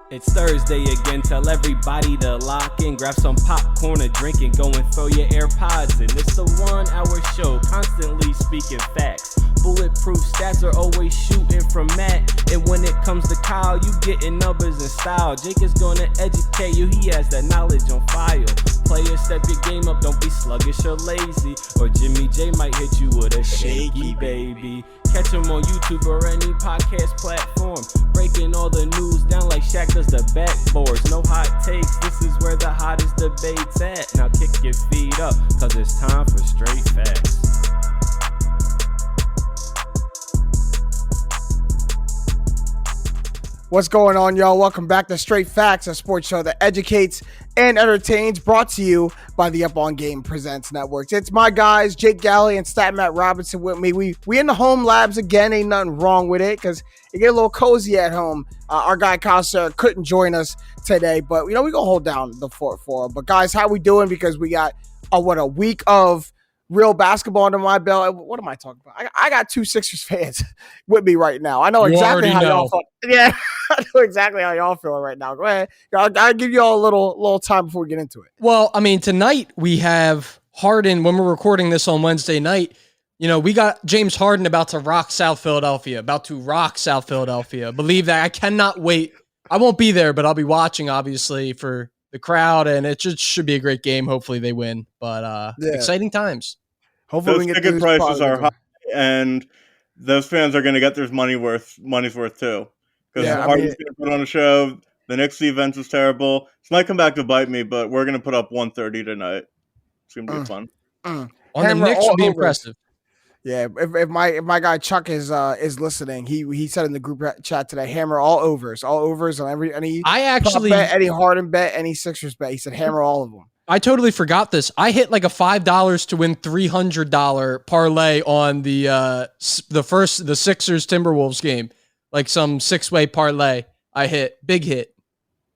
It's Thursday again, tell everybody to lock in, grab some popcorn, a drink, and go and throw your AirPods in. It's the 1 hour show, constantly speaking facts. Bulletproof stats are always shooting from Matt. And when it comes to Kyle, you getting numbers and style. Jake is gonna educate you, he has that knowledge on file. Players, step your game up, don't be sluggish or lazy. Or Jimmy J might hit you with a shaky baby. Catch him on YouTube or any podcast platform. Breaking all the news down like Shaq does the backboards. No hot takes, this is where the hottest debate's at. Now kick your feet up, cause it's time for straight facts. What's going on, y'all? Welcome back to Straight Facts, a sports show that educates and entertains, brought to you by the Up On Game Presents Networks. It's my guys, Jake Galley and Stat Matt Robinson with me. We in the home labs again. Ain't nothing wrong with it because you get a little cozy at home. Our guy Kyle couldn't join us today, but we gonna hold down the fort for him. But guys, how we doing? Because we got a week of real basketball under my belt. What am I talking about? I got two Sixers fans with me right now. I know exactly how y'all feel. Yeah, I know exactly how y'all feeling right now. Go ahead. I'll give you all a little time before we get into it. Well, I mean, tonight we have Harden. When we're recording this on Wednesday night, we got James Harden about to rock South Philadelphia. Believe that. I cannot wait. I won't be there, but I'll be watching, obviously, for the crowd, and it just should be a great game. Hopefully they win, but exciting times. Hopefully those ticket prices are high, and those fans are going to get their money's worth too. Because Harden's going to put on a show. The Knicks defense is terrible. This might come back to bite me, but we're going to put up 130 tonight. It's going to be fun. On the Knicks should be impressive. Yeah, if my guy Chuck is listening, he said in the group chat today, hammer all overs on any Harden bet, any Sixers bet. He said hammer all of them. I totally forgot this. I hit like a $5 to win $300 parlay on the Sixers Timberwolves game, like some 6-way parlay. I hit big hit.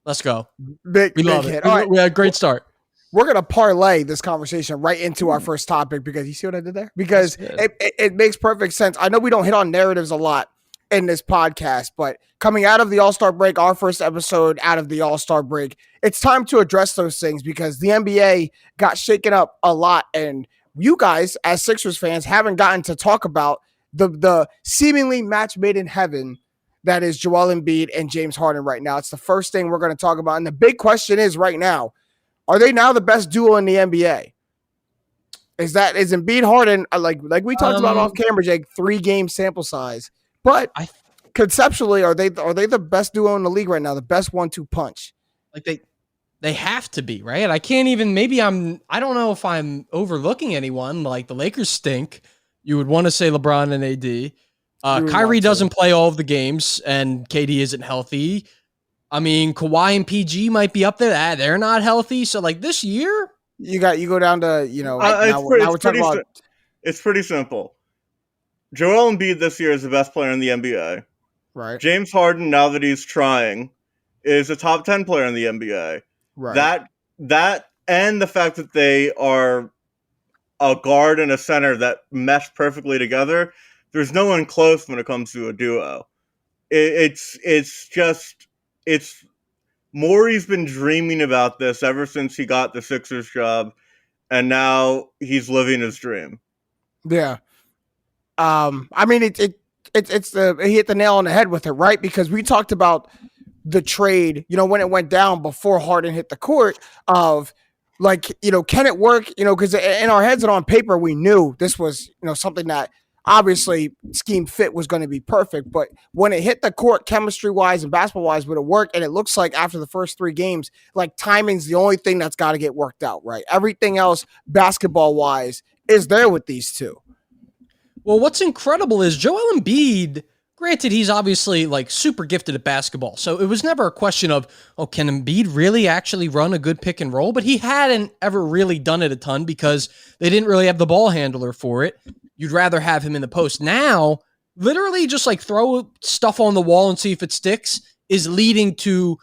Let's go. We love it. All right. We had a great start. We're going to parlay this conversation right into our first topic because you see what I did there? Because it makes perfect sense. I know we don't hit on narratives a lot in this podcast, but coming out of the All-Star break, our first episode out of the All-Star break, it's time to address those things because the NBA got shaken up a lot. And you guys, as Sixers fans, haven't gotten to talk about the seemingly match made in heaven that is Joel Embiid and James Harden right now. It's the first thing we're going to talk about. And the big question is right now, are they now the best duo in the NBA? Is Embiid Harden like we talked about off camera, Jake? 3-game sample size, but conceptually, are they the best duo in the league right now? The best 1-2 punch? Like they have to be, right? I can't even. Maybe I don't know if I'm overlooking anyone. Like the Lakers stink. You would want to say LeBron and AD. Kyrie doesn't play all of the games, and KD isn't healthy. I mean, Kawhi and PG might be up there. They're not healthy. So, like, this year? You go down to, It's pretty simple. Joel Embiid this year is the best player in the NBA. Right. James Harden, now that he's trying, is a top 10 player in the NBA. Right. That and the fact that they are a guard and a center that mesh perfectly together, there's no one close when it comes to a duo. It's Morey's been dreaming about this ever since he got the Sixers job, and now he's living his dream. Yeah. I mean, he hit the nail on the head with it, right? Because we talked about the trade, when it went down before Harden hit the court of like, can it work? Because in our heads and on paper, we knew this was, something that obviously scheme fit was going to be perfect, but when it hit the court chemistry wise and basketball wise, would it work? And it looks like after the first 3 games, like timing's the only thing that's got to get worked out, right? Everything else basketball wise is there with these two. Well, what's incredible is Joel Embiid, granted, he's obviously like super gifted at basketball. So it was never a question of, can Embiid really actually run a good pick and roll? But he hadn't ever really done it a ton because they didn't really have the ball handler for it. You'd rather have him in the post. Now, literally just like throw stuff on the wall and see if it sticks is leading to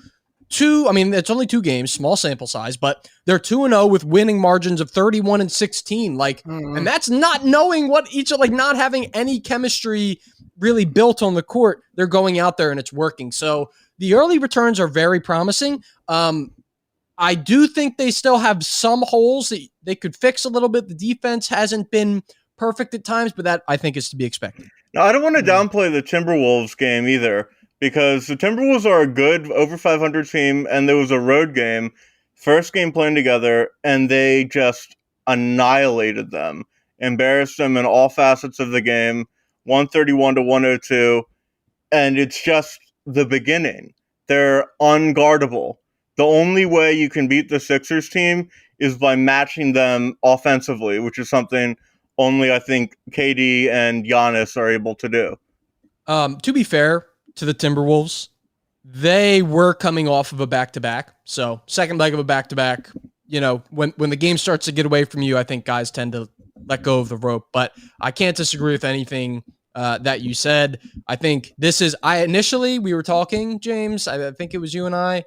it's only 2 games, small sample size, but they're 2-0 with winning margins of 31-16. And that's not knowing what not having any chemistry really built on the court. They're going out there and it's working. So the early returns are very promising. I do think they still have some holes that they could fix a little bit. The defense hasn't been perfect at times, but that I think is to be expected. Now, I don't want to downplay the Timberwolves game either, because the Timberwolves are a good over 500 team, and there was a road game, first game playing together, and they just annihilated them, embarrassed them in all facets of the game, 131-102, and it's just the beginning. They're unguardable. The only way you can beat the Sixers team is by matching them offensively, which is something only I think KD and Giannis are able to do. To be fair to the Timberwolves, they were coming off of a back-to-back. So second leg of a back-to-back, when the game starts to get away from you, I think guys tend to let go of the rope. But I can't disagree with anything that you said. I think initially we were talking, James, I think it was you and I,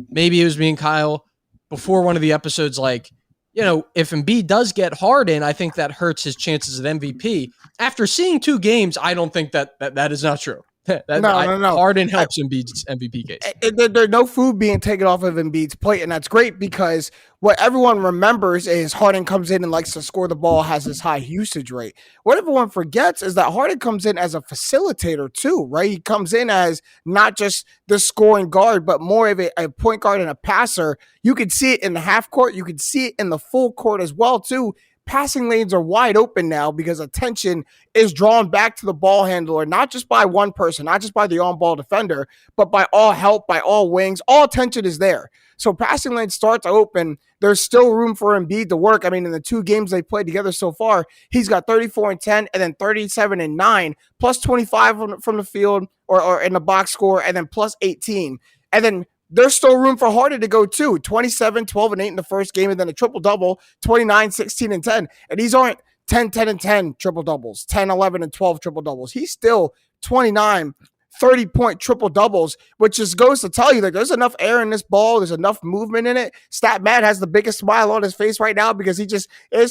maybe it was me and Kyle, before one of the episodes, like, if Embiid does get Harden, I think that hurts his chances at MVP. After seeing 2 games, I don't think that is not true. No. Harden helps Embiid's MVP case. There's no food being taken off of Embiid's plate, and that's great because what everyone remembers is Harden comes in and likes to score the ball, has this high usage rate. What everyone forgets is that Harden comes in as a facilitator too, right? He comes in as not just the scoring guard, but more of a point guard and a passer. You could see it in the half court. You could see it in the full court as well too. Passing lanes are wide open now because attention is drawn back to the ball handler, not just by one person, not just by the on-ball defender, but by all help, by all wings. All attention is there. So passing lanes start to open. There's still room for Embiid to work. I mean, in the 2 games they played together so far, he's got 34-10 and then 37-9, plus 25 from the field or in the box score, and then plus 18. And then there's still room for Harden to go too. 27, 12, and 8 in the first game, and then a triple-double, 29, 16, and 10. And these aren't 10, 10, and 10 triple-doubles, 10, 11, and 12 triple-doubles. He's still 29, 30-point triple-doubles, which just goes to tell you that there's enough air in this ball. There's enough movement in it. Stat Matt has the biggest smile on his face right now because it's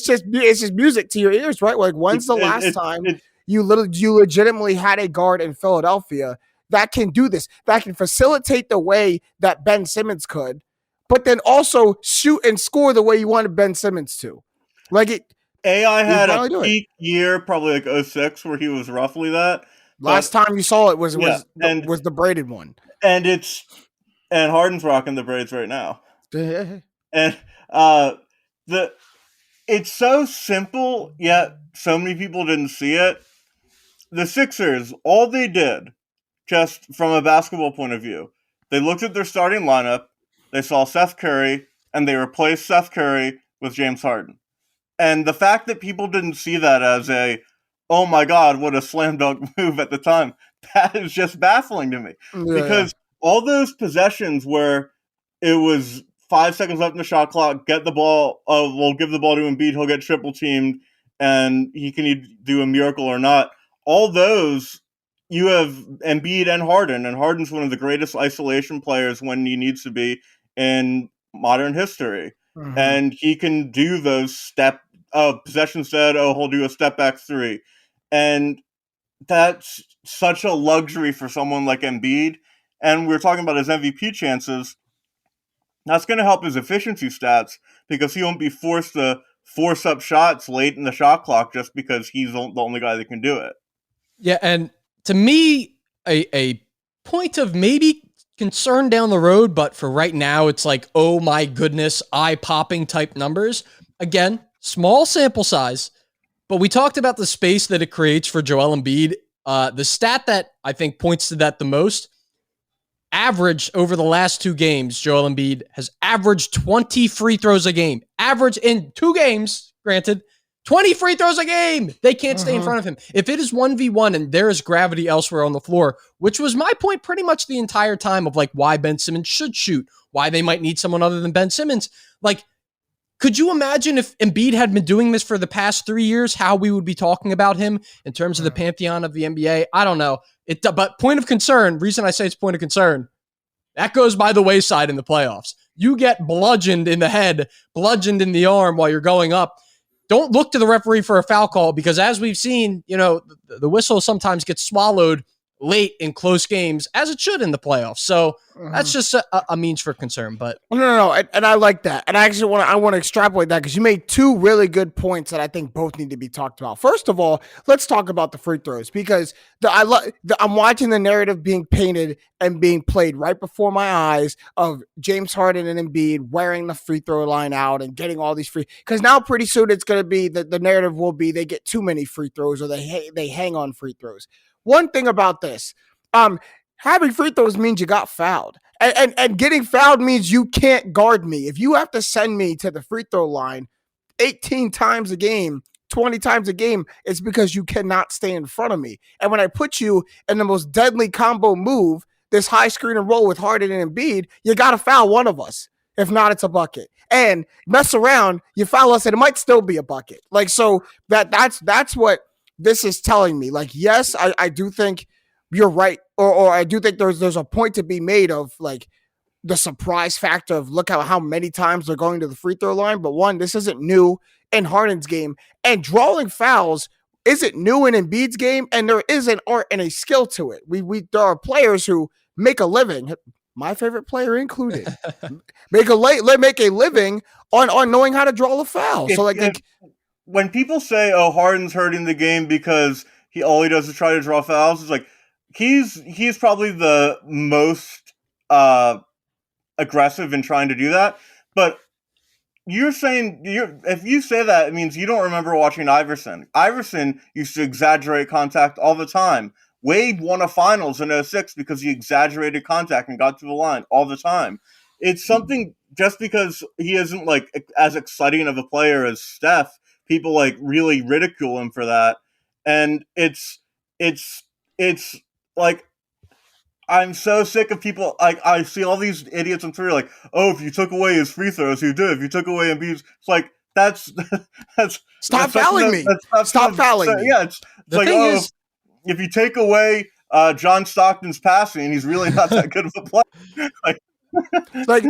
just music to your ears, right? Like, when's the last time you legitimately had a guard in Philadelphia that can do this, that can facilitate the way that Ben Simmons could, but then also shoot and score the way you wanted Ben Simmons to? AI had a peak year, probably like 06, where he was roughly that. Last time you saw it was the braided one. And Harden's rocking the braids right now. And it's so simple, yet so many people didn't see it. The Sixers, all they did, just from a basketball point of view, they looked at their starting lineup, they saw Seth Curry, and they replaced Seth Curry with James Harden. And the fact that people didn't see that as oh my God, what a slam dunk move at the time, that is just baffling to me. Yeah. Because all those possessions where it was 5 seconds left in the shot clock, get the ball, we'll give the ball to Embiid, he'll get triple teamed, and he can do a miracle or not. All those, you have Embiid and Harden's one of the greatest isolation players when he needs to be in modern history. Mm-hmm. And he can do those possession said, he'll do a step back 3. And that's such a luxury for someone like Embiid. And we're talking about his MVP chances. That's going to help his efficiency stats because he won't be forced to force up shots late in the shot clock just because he's the only guy that can do it. Yeah, and to me, a point of maybe concern down the road, but for right now, it's like, oh my goodness, eye-popping type numbers. Again, small sample size, but we talked about the space that it creates for Joel Embiid. The stat that I think points to that the most, average over the last 2 games, Joel Embiid has averaged 20 free throws a game. Average in 2 games, granted, 20 free throws a game. They can't stay in front of him. If it is 1v1 and there is gravity elsewhere on the floor, which was my point pretty much the entire time of like why Ben Simmons should shoot, why they might need someone other than Ben Simmons. Like, could you imagine if Embiid had been doing this for the past 3 years, how we would be talking about him in terms of the pantheon of the NBA? I don't know. But point of concern, reason I say it's point of concern, that goes by the wayside in the playoffs. You get bludgeoned in the head, bludgeoned in the arm while you're going up. Don't look to the referee for a foul call because as we've seen, the whistle sometimes gets swallowed late in close games, as it should in the playoffs. So that's just a means for concern. But no. And I like that. And I actually want to extrapolate that because you made two really good points that I think both need to be talked about. First of all, let's talk about the free throws because I'm watching the narrative being painted and being played right before my eyes of James Harden and Embiid wearing the free throw line out and getting all these free. Because now pretty soon it's going to be the narrative will be they get too many free throws or they hang on free throws. One thing about this, having free throws means you got fouled. And getting fouled means you can't guard me. If you have to send me to the free throw line 18 times a game, 20 times a game, it's because you cannot stay in front of me. And when I put you in the most deadly combo move, this high screen and roll with Harden and Embiid, you got to foul one of us. If not, it's a bucket. And mess around, you foul us, and it might still be a bucket. Like, so that's what this is telling me. Like, yes, I do think you're right. Or I do think there's a point to be made of like the surprise factor of look how many times they're going to the free throw line. But one, this isn't new in Harden's game. And drawing fouls isn't new in Embiid's game. And there is an art and a skill to it. There are players who make a living, my favorite player included, make a living on knowing how to draw the foul. So like when people say, "Oh, Harden's hurting the game because all he does is try to draw fouls," it's like he's probably the most aggressive in trying to do that. But you're saying if you say that, it means you don't remember watching Iverson. Iverson used to exaggerate contact all the time. Wade won a finals in 2006 because he exaggerated contact and got to the line all the time. It's something just because he isn't like as exciting of a player as Steph, people like really ridicule him for that. And it's like, I'm so sick of people. Like, I see all these idiots on Twitter like, oh, if you took away his free throws, you did. If you took away Embiid's, it's like, stop fouling me. Stop fouling me. Yeah, it's like, oh, if you take away John Stockton's passing, he's really not that good of a player. But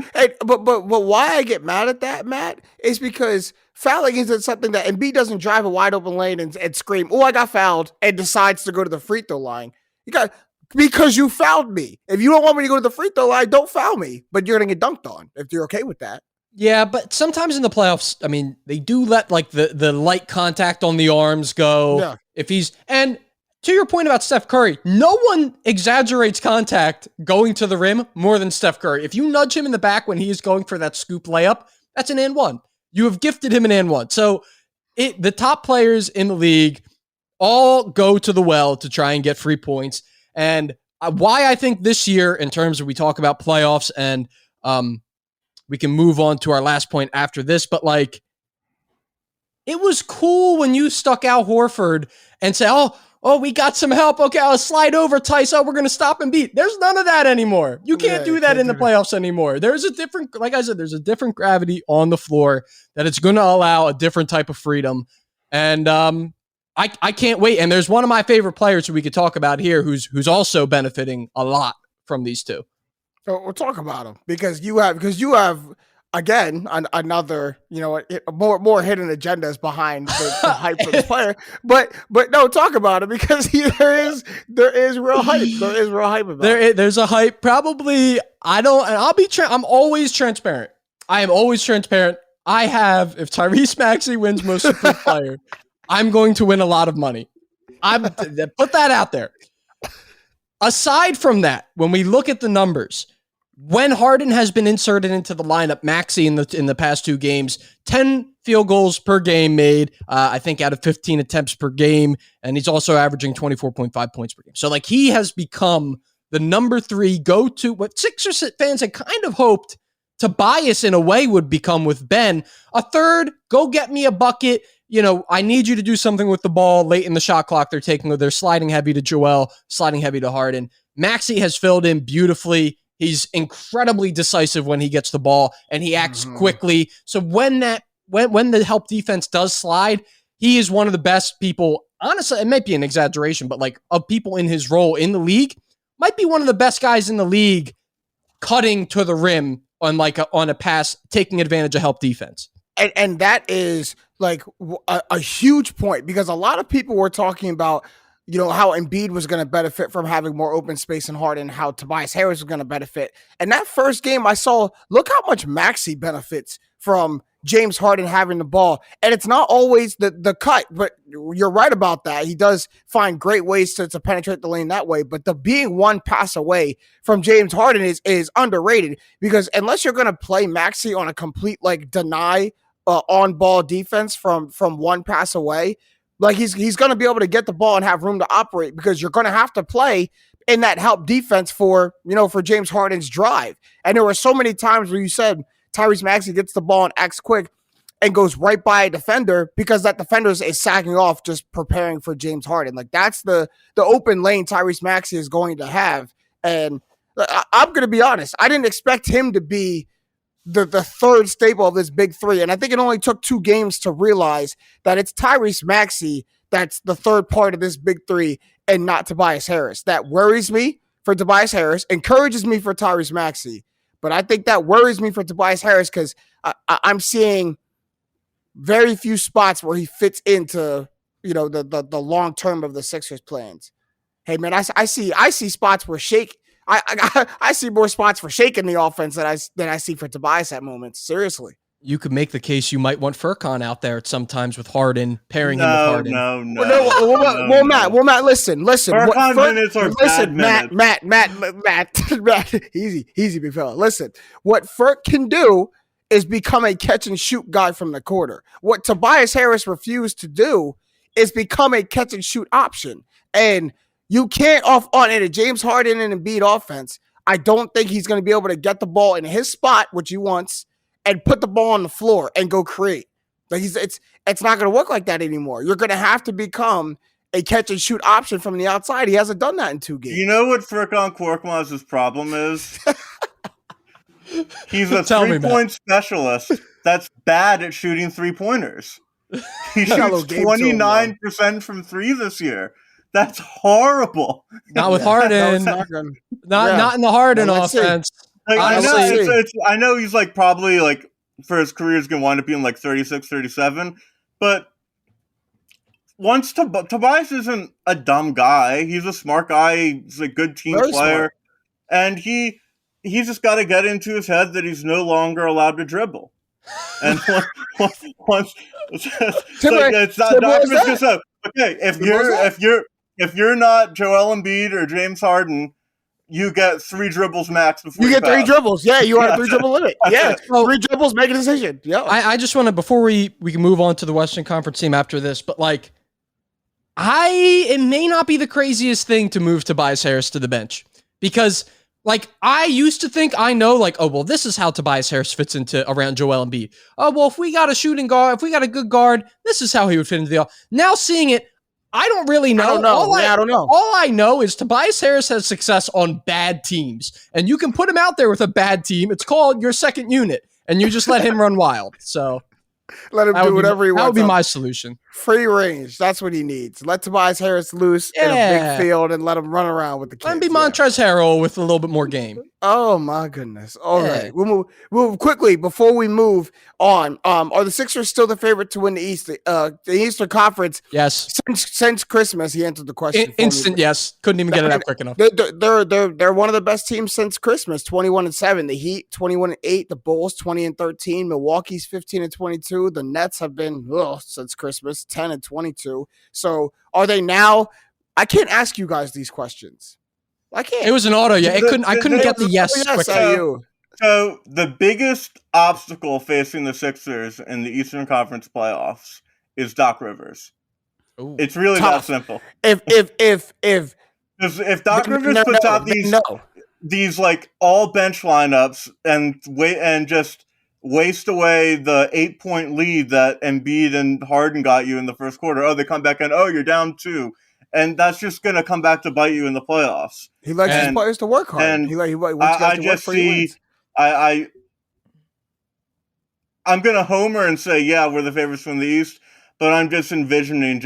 why I get mad at that, Matt, is because fouling isn't something that Embiid doesn't drive a wide open lane and scream, "Oh, I got fouled," and decides to go to the free throw line. Because you fouled me. If you don't want me to go to the free throw line, don't foul me. But you're gonna get dunked on if you're okay with that. Yeah, but sometimes in the playoffs, I mean, they do let like the light contact on the arms go. Yeah. And to your point about Steph Curry, no one exaggerates contact going to the rim more than Steph Curry. If you nudge him in the back when he is going for that scoop layup, that's an and one. You have gifted him an and one. So the top players in the league all go to the well to try and get free points. And why I think this year, in terms of we talk about playoffs, and we can move on to our last point after this, but like, it was cool when you stuck Al Horford and say, oh, we got some help. Okay, I'll slide over, Tice. Oh, we're going to stop and beat. There's none of that anymore. You can't do that in the playoffs anymore. There's a different, like I said, there's a different gravity on the floor that it's going to allow a different type of freedom. And I can't wait. And there's one of my favorite players who we could talk about here who's also benefiting a lot from these two. So we'll talk about him because you have again another, more hidden agendas behind the hype for this player. But no, talk about it because there is real hype. There is real hype about it. There's a hype. Probably I'm always transparent. I am always transparent. If Tyrese Maxey wins most improved player, I'm going to win a lot of money. Put that out there. Aside from that, when we look at the numbers, when Harden has been inserted into the lineup, Maxey in the past 2 games, 10 field goals per game made, I think out of 15 attempts per game, and he's also averaging 24.5 points per game. So like he has become the number 3 go-to, what Sixers fans had kind of hoped Tobias in a way would become with Ben. A third, go get me a bucket. I need you to do something with the ball late in the shot clock. They're sliding heavy to Joel, sliding heavy to Harden. Maxey has filled in beautifully. He's incredibly decisive when he gets the ball, and he acts quickly. So when the help defense does slide, he is one of the best people. Honestly, it might be an exaggeration, but like of people in his role in the league, might be one of the best guys in the league cutting to the rim on a pass, taking advantage of help defense. And that is like a huge point because a lot of people were talking about how Embiid was going to benefit from having more open space in Harden, how Tobias Harris was going to benefit. And that first game I saw, look how much Maxey benefits from James Harden having the ball. And it's not always the cut, but you're right about that. He does find great ways to penetrate the lane that way. But the being one pass away from James Harden is underrated, because unless you're going to play Maxey on a complete deny on ball defense from one pass away, he's going to be able to get the ball and have room to operate, because you're going to have to play in that help defense for James Harden's drive. And there were so many times where you said Tyrese Maxey gets the ball and acts quick and goes right by a defender, because that defender is sagging off, just preparing for James Harden. That's the open lane Tyrese Maxey is going to have. And I'm going to be honest, I didn't expect him to be the third staple of this big three. And I think it only took 2 games to realize that it's Tyrese Maxey that's the third part of this big three and not Tobias Harris. That worries me for Tobias Harris, encourages me for Tyrese Maxey. But I think that worries me for Tobias Harris, because I'm seeing very few spots where he fits into, the long term of the Sixers plans. Hey man, I see spots where I see more spots for Shake in the offense than I see for Tobias at moments. Seriously. You could make the case you might want Furkan out there at sometimes with Harden, pairing him with Harden. Well, Matt, listen. Furkan minutes are listen, bad Matt, easy, big fella. Listen, what Furk can do is become a catch and shoot guy from the corner. What Tobias Harris refused to do is become a catch and shoot option. And you can't on a James Harden and Embiid offense. I don't think he's going to be able to get the ball in his spot, which he wants, and put the ball on the floor and go create. It's not going to work like that anymore. You're going to have to become a catch and shoot option from the outside. He hasn't done that in 2 games. You know what Furkan Korkmaz's problem is? He's a 3-point specialist that's bad at shooting 3-pointers. He shoots 29% from 3 this year. That's horrible. Not with Harden. Not in the Harden offense. I know he's probably for his career is going to wind up being 36, 37. But once Tobias isn't a dumb guy. He's a smart guy. He's a good team player. Smart. And he's just got to get into his head that he's no longer allowed to dribble. And once it's not just so. Okay, if you're not Joel Embiid or James Harden, you get 3 dribbles max before you get 3 dribbles. Yeah, you are a 3 dribble limit. Yeah, 3 dribbles, make a decision. Yeah. I just want to, before we can move on to the Western Conference team after this, but it may not be the craziest thing to move Tobias Harris to the bench, because I used to think this is how Tobias Harris fits into around Joel Embiid. Oh, well, if we got a shooting guard, if we got a good guard, this is how he would fit into the now seeing it, I don't really know. I don't know. All I know is Tobias Harris has success on bad teams, and you can put him out there with a bad team. It's called your second unit, and you just let him run wild. So let him do whatever he wants. That would be my solution. Free range. That's what he needs. Let Tobias Harris loose in a big field and let him run around with the kids. Let him be Montrezl Harrell with a little bit more game. Oh my goodness. All right. We'll move quickly before we move on. Are the Sixers still the favorite to win the East? The Eastern Conference? Yes. Since Christmas, he answered the question. Instant, yes. Couldn't even get it out quick enough. They're one of the best teams since Christmas. 21-7. The Heat 21-8. The Bulls 20-13. Milwaukee's 15-22. The Nets have been since Christmas 10-22. So are they now? I can't ask you guys these questions. I can't. It was an auto. Yeah, I couldn't get the yes quickly. So the biggest obstacle facing the Sixers in the Eastern Conference playoffs is Doc Rivers. Ooh. It's really that simple. If Doc Rivers puts out these all bench lineups and just waste away the 8-point lead that Embiid and Harden got you in the first quarter. Oh, they come back and you're down 2. And that's just going to come back to bite you in the playoffs. He likes his players to work hard. And he wants guys to work for wins. I'm going to homer and say, yeah, we're the favorites from the East, but I'm just envisioning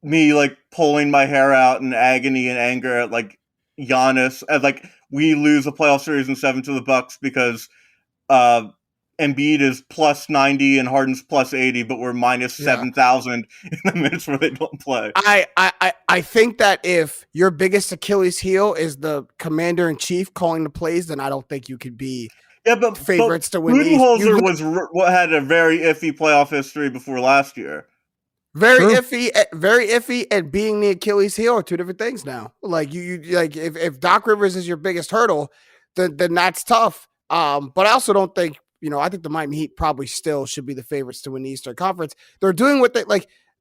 me pulling my hair out in agony and anger at Giannis. And we lose a playoff series in 7 to the Bucks because Embiid is plus 90 and Harden's plus 80, but we're minus 7,000 in the minutes where they don't play. I think that if your biggest Achilles heel is the commander in chief calling the plays, then I don't think you could be favorites to win. Budenholzer had a very iffy playoff history before last year. Very iffy, and being the Achilles heel are two different things now. Like you like if Doc Rivers is your biggest hurdle, then that's tough. But I also don't think, I think the Miami Heat probably still should be the favorites to win the Eastern Conference. They're doing what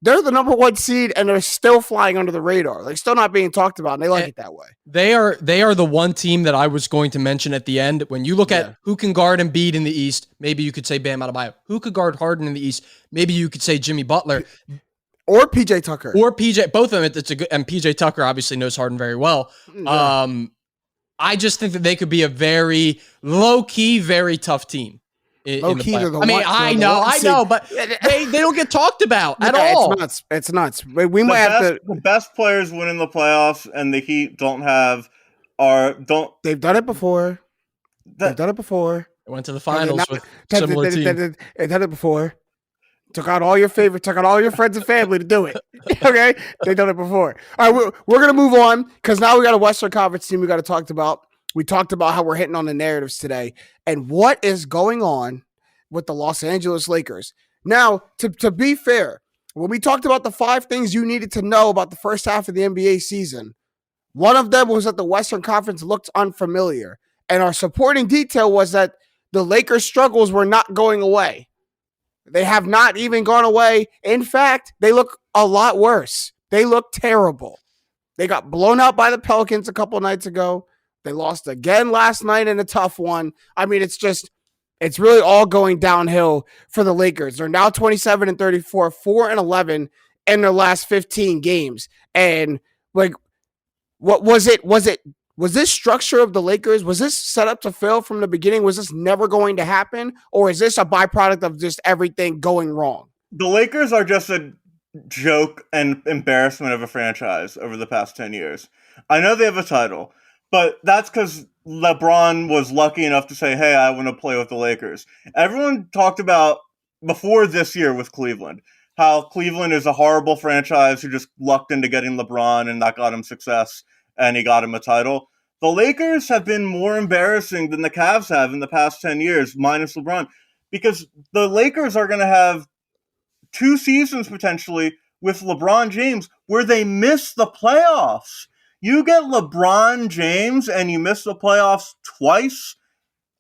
they're the number 1 seed and they're still flying under the radar. Like still not being talked about, and they like it that way. They are the one team that I was going to mention at the end. When you look at who can guard Embiid in the East, maybe you could say Bam Adebayo. Who could guard Harden in the East? Maybe you could say Jimmy Butler. Or PJ Tucker. Both of them. It's a good, and PJ Tucker obviously knows Harden very well. Yeah. I just think that they could be a very low-key, very tough team. I know, but they don't get talked about at all. It's nuts. The best players win in the playoffs, and the Heat don't have They've done it before. They went to the finals with similar team. They've done it before. Took out all your friends and family to do it. Okay, they've done it before. All right, we're gonna move on because now we got a Western Conference team we got to talk about. We talked about how we're hitting on the narratives today and what is going on with the Los Angeles Lakers. Now, to be fair, when we talked about the 5 things you needed to know about the first half of the NBA season, one of them was that the Western Conference looked unfamiliar. And our supporting detail was that the Lakers' struggles were not going away. They have not even gone away. In fact, they look a lot worse. They look terrible. They got blown out by the Pelicans a couple nights ago. They lost again last night in a tough one. I mean, it's really all going downhill for the Lakers. They're now 27-34, 4-11 in their last 15 games. And what was it? Was this structure of the Lakers, was this set up to fail from the beginning? Was this never going to happen? Or is this a byproduct of just everything going wrong? The Lakers are just a joke and embarrassment of a franchise over the past 10 years. I know they have a title, but that's because LeBron was lucky enough to say, hey, I want to play with the Lakers. Everyone talked about before this year with Cleveland, how Cleveland is a horrible franchise who just lucked into getting LeBron and that got him success and he got him a title. The Lakers have been more embarrassing than the Cavs have in the past 10 years, minus LeBron, because the Lakers are going to have 2 seasons potentially with LeBron James where they miss the playoffs. You get LeBron James and you miss the playoffs twice,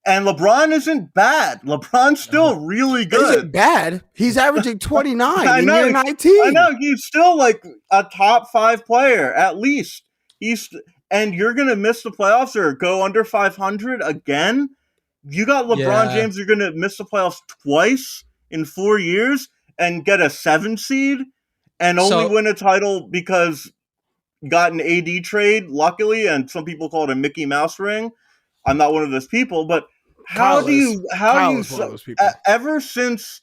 and LeBron isn't bad. LeBron's still really good. Isn't bad. He's averaging 29 in year 19. I know. He's still like a top 5 player, at least. And you're going to miss the playoffs or go under 500 again? You got LeBron James, you're going to miss the playoffs twice in 4 years and get a 7 seed and only win a title because got an AD trade, luckily, and some people call it a Mickey Mouse ring. I'm not one of those people, but ever since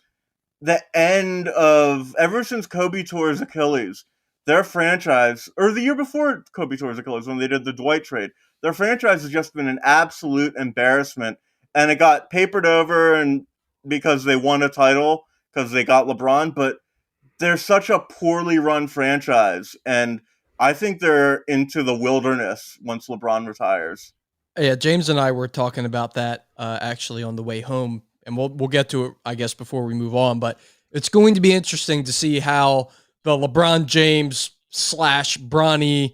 Kobe tore his Achilles, their franchise, or the year before Kobe tore his Achilles when they did the Dwight trade, their franchise has just been an absolute embarrassment, and it got papered over and because they won a title because they got LeBron, but they're such a poorly run franchise, and I think they're into the wilderness once LeBron retires. Yeah, James and I were talking about that actually on the way home, and we'll get to it, I guess, before we move on. But it's going to be interesting to see how the LeBron James / Bronny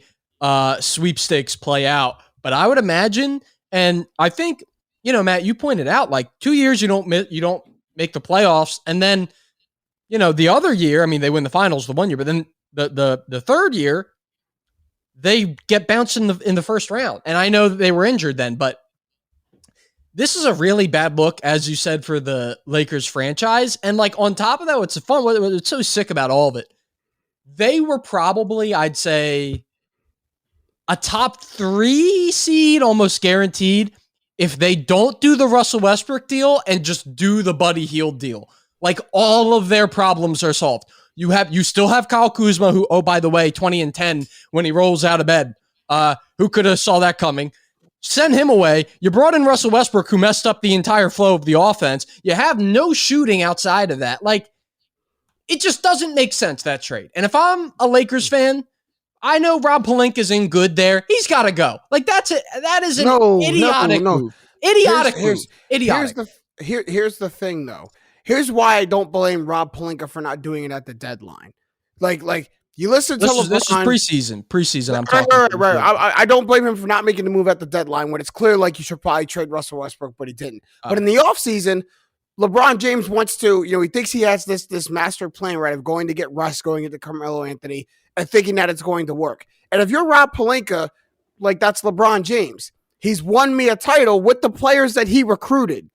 sweepstakes play out. But I would imagine, and I think, Matt, you pointed out, like 2 years you don't make the playoffs, and then the other year, I mean, they win the finals the 1 year, but then the third year, they get bounced in the first round. And I know that they were injured then, but this is a really bad look, as you said, for the Lakers franchise. And like on top of that, what's so sick about all of it, they were probably, I'd say, a top 3 seed, almost guaranteed, if they don't do the Russell Westbrook deal and just do the Buddy Hield deal. Like all of their problems are solved. You still have Kyle Kuzma, who, oh, by the way, 20-10 when he rolls out of bed. Who could have saw that coming? Send him away. You brought in Russell Westbrook, who messed up the entire flow of the offense. You have no shooting outside of that. Like, it just doesn't make sense, that trade. And if I'm a Lakers fan, I know Rob Pelinka's in good there. He's got to go. Like, that is an idiotic move. Idiotic move. Idiotic. Here's the thing, though. Here's why I don't blame Rob Pelinka for not doing it at the deadline. Like you listen to LeBron. This is preseason. I'm talking. Right. I don't blame him for not making the move at the deadline when it's clear like you should probably trade Russell Westbrook, but he didn't. But in the offseason, LeBron James wants to, he thinks he has this master plan, right, of going to get Russ, going into Carmelo Anthony, and thinking that it's going to work. And if you're Rob Pelinka, like, that's LeBron James. He's won me a title with the players that he recruited.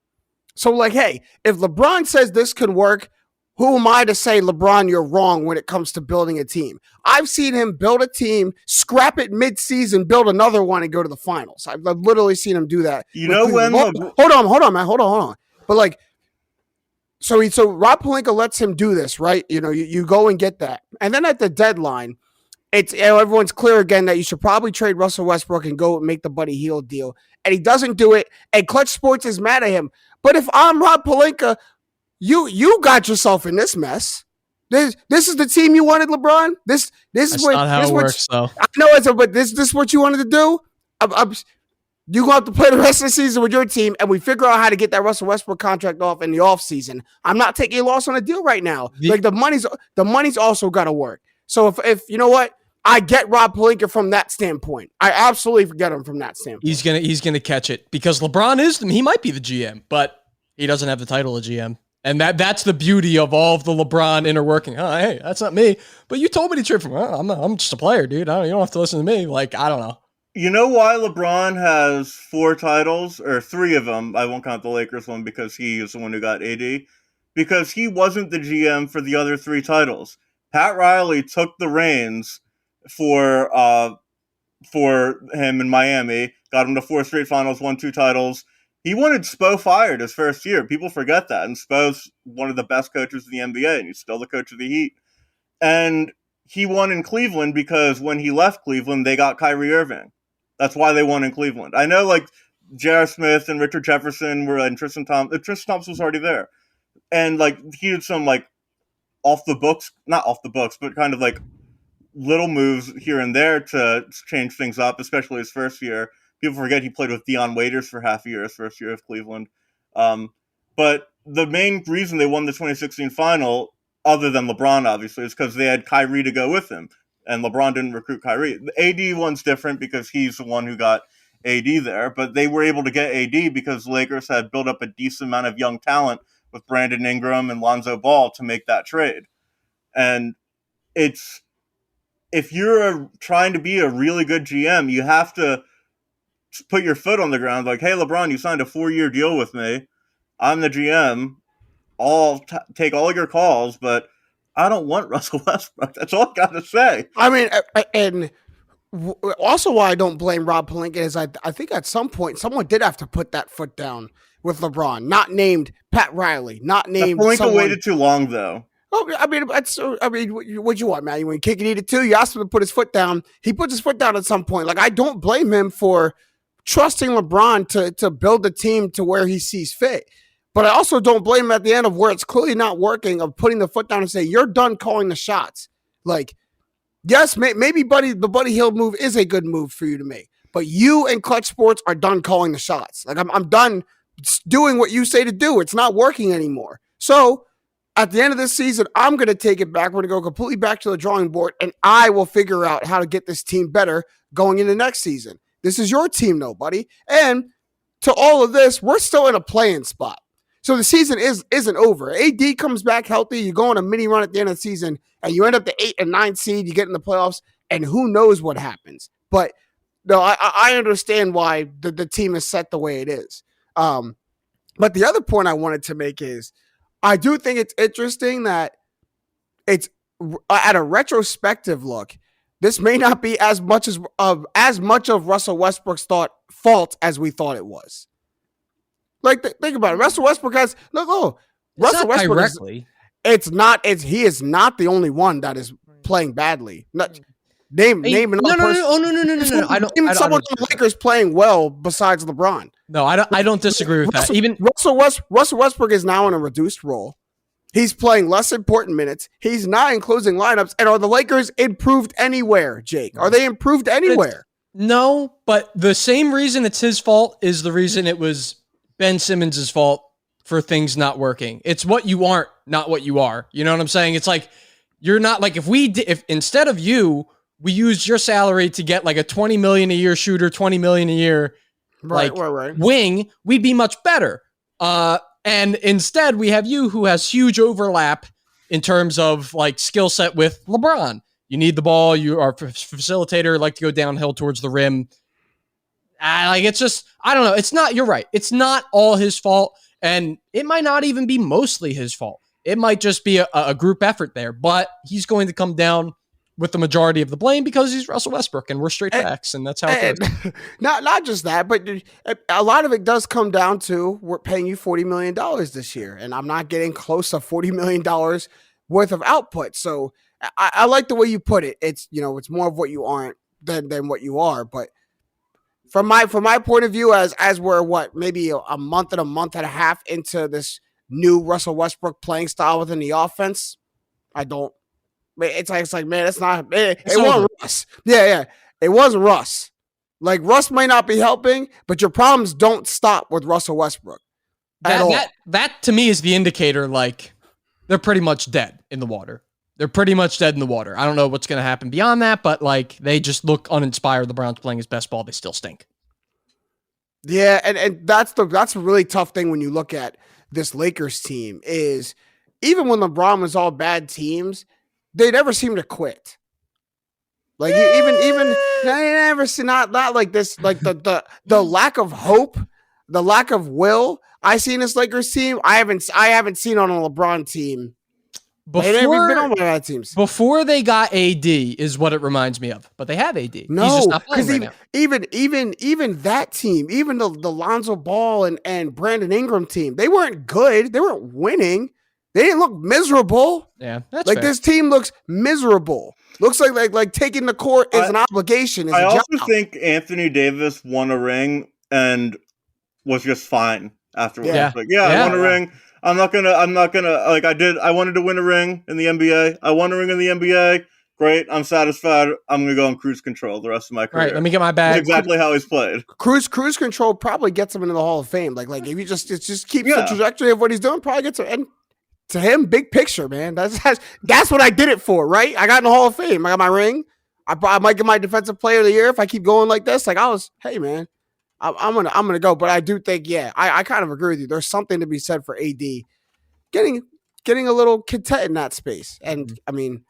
So, like, hey, if LeBron says this can work, who am I to say, LeBron, you're wrong when it comes to building a team? I've seen him build a team, scrap it mid-season, build another one, and go to the finals. I've literally seen him do that. You know when? Hold on, man. Hold on. But, like, so Rob Pelinka lets him do this, right? You go and get that. And then at the deadline, it's everyone's clear again that you should probably trade Russell Westbrook and go make the Buddy Hield deal. And he doesn't do it, and Clutch Sports is mad at him. But if I'm Rob Pelinka, you got yourself in this mess. This is the team you wanted, LeBron. This is not how it works, though. I know but this is what you wanted to do. You going to have to play the rest of the season with your team, and we figure out how to get that Russell Westbrook contract off in the offseason. I'm not taking a loss on a deal right now. The money's also got to work. So if you know what, I get Rob Pelinka from that standpoint. I absolutely get him from that standpoint. He's gonna catch it because LeBron he might be the GM, but he doesn't have the title of GM. And that's the beauty of all of the LeBron inner working. Oh, hey, that's not me. But you told me to trade from. I'm just a player, dude. You don't have to listen to me. Like, I don't know. You know why LeBron has 4 titles, or 3 of them? I won't count the Lakers one because he is the one who got AD. Because he wasn't the GM for the other 3 titles. Pat Riley took the reins for him in Miami, got him to 4 straight finals, won 2 titles. He wanted Spo fired his first year. People forget that. And Spo's one of the best coaches in the NBA, and he's still the coach of the Heat. And he won in Cleveland because when he left Cleveland, they got Kyrie Irving. That's why they won in Cleveland. I know, like, J.R. Smith and Richard Jefferson were, and Tristan Thompson. Tristan Thompson was already there. And, like, he did some, like, not off the books, but kind of, like, little moves here and there to change things up, especially his first year. People forget he played with Dion Waiters for half a year, his first year of Cleveland. But the main reason they won the 2016 final, other than LeBron, obviously, is because they had Kyrie to go with him. And LeBron didn't recruit Kyrie. The AD one's different because he's the one who got AD there. But they were able to get AD because the Lakers had built up a decent amount of young talent with Brandon Ingram and Lonzo Ball to make that trade. And if you're trying to be a really good GM, you have to put your foot on the ground, like, hey, LeBron, you signed a 4-year deal with me. I'm the GM. I'll take all your calls, but I don't want Russell Westbrook. That's all I got to say. I mean, and also why I don't blame Rob Pelinka is I think at some point someone did have to put that foot down with LeBron, not named Pat Riley, not named Pelinka waited too long, though. Oh, I mean, what you want, man? You want to kick it either too? You asked him to put his foot down. He puts his foot down at some point. Like, I don't blame him for trusting LeBron to build a team to where he sees fit. But I also don't blame him at the end of where it's clearly not working, of putting the foot down and saying, you're done calling the shots. Like, yes, maybe the Buddy Hield move is a good move for you to make, but you and Clutch Sports are done calling the shots. Like, I'm done doing what you say to do. It's not working anymore. So at the end of this season, I'm going to take it back. We're going to go completely back to the drawing board, and I will figure out how to get this team better going into next season. This is your team, though, buddy. And to all of this, we're still in a play-in spot. So the season isn't over. AD comes back healthy. You go on a mini run at the end of the season, and you end up the 8 and 9 seed. You get in the playoffs, and who knows what happens. But no, I understand why the team is set the way it is. But the other point I wanted to make is I do think it's interesting that it's at a retrospective look. This may not be as much of Russell Westbrook's fault as we thought it was. Like, think about it. Russell Westbrook has Russell Westbrook. He is not the only one that is playing badly. Name another person. No. I don't. Name someone on the Lakers playing well besides LeBron. No, I don't disagree with that. Even Russell Westbrook is now in a reduced role. He's playing less important minutes. He's not in closing lineups. And are the Lakers improved anywhere, Jake? Are they improved anywhere? No, but the same reason it's his fault is the reason it was Ben Simmons' fault for things not working. It's what you aren't, not what you are. You know what I'm saying? It's like, you're not like, if instead of you, we used your salary to get like a $20 million a year shooter, $20 million a year, right. Wing, we'd be much better. And instead we have you who has huge overlap in terms of like skill set with LeBron. You need the ball. You are a facilitator, like to go downhill towards the rim. It's just, I don't know. It's not, you're right. It's not all his fault. And it might not even be mostly his fault. It might just be a group effort there, but he's going to come down with the majority of the blame because he's Russell Westbrook and we're straight facts, and that's how it goes. Not just that, but a lot of it does come down to we're paying you $40 million this year, and I'm not getting close to $40 million worth of output. So I like the way you put it. It's, it's more of what you aren't than what you are. But from my point of view, as we're maybe a month and a half into this new Russell Westbrook playing style within the offense, I don't. It's like, man, it's not. It wasn't Russ. Yeah. It wasn't Russ. Like, Russ might not be helping, but your problems don't stop with Russell Westbrook at all. That to me is the indicator. Like, they're pretty much dead in the water. They're pretty much dead in the water. I don't know what's going to happen beyond that, but like, they just look uninspired. LeBron's playing his best ball. They still stink. Yeah, and that's a really tough thing when you look at this Lakers team is even when LeBron was all bad teams, they never seem to quit. Like even they never see not like this, like the lack of hope, the lack of will I see in this Lakers team. I haven't seen on a LeBron team. They've never been on one of that teams. Before they got AD is what it reminds me of. But they have AD. No, he's just not playing right now. Even that team, even the Lonzo Ball and Brandon Ingram team, they weren't good. They weren't winning. They didn't look miserable. Yeah, that's like fair. This team looks miserable. Looks like taking the court is an obligation. I also think Anthony Davis won a ring and was just fine afterwards. Yeah. I won a ring. I'm not gonna like I wanted to win a ring in the NBA. I won a ring in the NBA. Great. I'm satisfied. I'm gonna go on cruise control the rest of my career. All right, let me get my bag. That's exactly how he's played. Cruise control probably gets him into the Hall of Fame. Like if you just keeps the trajectory of what he's doing, probably gets him. And to him, big picture, man. That's what I did it for, right? I got in the Hall of Fame. I got my ring. I might get my Defensive Player of the Year if I keep going like this. Like hey man, I'm gonna go. But I do think, I kind of agree with you. There's something to be said for AD getting a little content in that space. And I mean,